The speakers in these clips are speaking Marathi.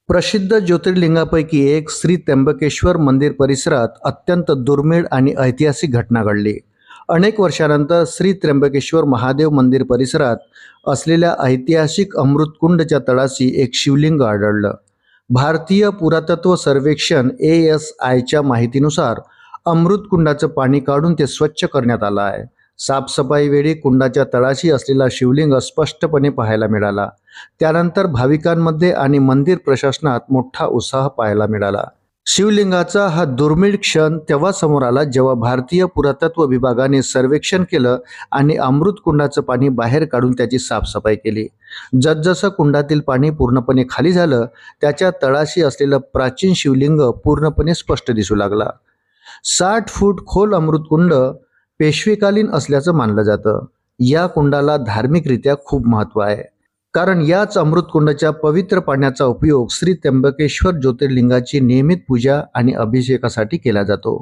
प्रसिद्ध ज्योतिर्लिंगापैकी एक श्री त्र्यंबकेश्वर मंदिर परिसरात अत्यंत दुर्मिळ आणि ऐतिहासिक घटना घडली। अनेक वर्षानंतर श्री त्र्यंबकेश्वर महादेव मंदिर परिसरात असलेल्या ऐतिहासिक अमृतकुंडच्या तळाशी एक शिवलिंग आढळलं। भारतीय पुरातत्व सर्वेक्षण ASIच्या माहितीनुसार अमृतकुंडाचं पाणी काढून ते स्वच्छ करण्यात आलं आहे। साफसफाई वेळी कुंडाच्या तळाशी असलेला शिवलिंग स्पष्टपणे पाहायला मिळाला। त्यानंतर भाविकांमध्ये आणि मंदिर प्रशासनात मोठा उत्साह पाहायला मिळाला। शिवलिंगाचा हा दुर्मिळ क्षण तेव्हा समोर आला जेव्हा भारतीय पुरातत्व विभागाने सर्वेक्षण केलं आणि अमृतकुंडाचं पाणी बाहेर काढून त्याची साफसफाई केली। जसजसं कुंडातील पाणी पूर्णपणे खाली झालं, त्याच्या तळाशी असलेलं प्राचीन शिवलिंग पूर्णपणे स्पष्ट दिसू लागला। 60 फूट खोल अमृतकुंड पेशवेकालीन असल्याचं मानलं जातं। या कुंडाला धार्मिकरित्या खूप महत्त्व आहे, कारण याच अमृतकुंडाच्या पवित्र पाण्याचा उपयोग श्री त्र्यंबकेश्वर ज्योतिर्लिंगाची नियमित पूजा आणि अभिषेकासाठी केला जातो।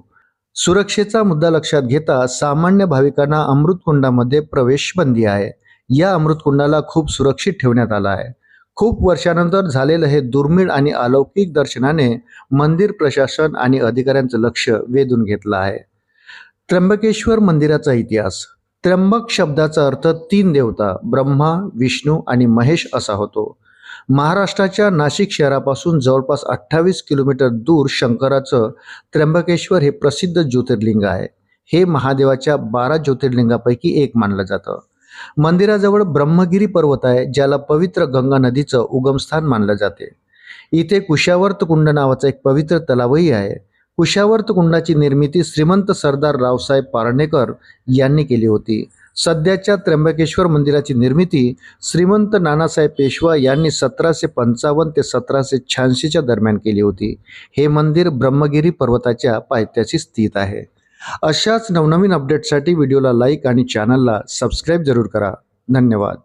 सुरक्षेचा मुद्दा लक्षात घेता सामान्य भाविकांना अमृतकुंडामध्ये प्रवेश बंदी आहे। या अमृतकुंडाला खूप सुरक्षित ठेवण्यात आलं आहे। खूप वर्षानंतर झालेलं हे दुर्मिळ आणि अलौकिक दर्शनाने मंदिर प्रशासन आणि अधिकाऱ्यांचं लक्ष वेधून घेतलं आहे। त्र्यंबकेश्वर मंदिराचा इतिहास। त्र्यंबक शब्दाचा अर्थ 3 देवता ब्रह्मा, विष्णू आणि महेश असा होतो। महाराष्ट्राच्या नाशिक शहरापासून जवळपास 28 किलोमीटर दूर शंकराचं त्र्यंबकेश्वर हे प्रसिद्ध ज्योतिर्लिंग आहे। हे महादेवाच्या 12 ज्योतिर्लिंगापैकी एक मानलं जातं। मंदिराजवळ ब्रह्मगिरी पर्वत आहे, ज्याला पवित्र गंगा नदीचं उगमस्थान मानलं जाते। इथे कुशावर्त कुंड नावाचा एक पवित्र तलावही आहे। कुशावर्त कुंडाची निर्मिती श्रीमंत सरदार रावसाहेब पारणेकर यांनी केली होती। सध्याच्या त्र्यंबकेश्वर मंदिराची निर्मिती श्रीमंत नानासाहेब पेशवा यांनी 1755 ते 1786च्या दरम्यान केली होती। हे मंदिर ब्रह्मगिरी पर्वताच्या पायथ्याशी स्थित आहे। अशाच नवनवीन अपडेटसाठी व्हिडिओला लाईक आणि चॅनलला सबस्क्राईब जरूर करा। धन्यवाद।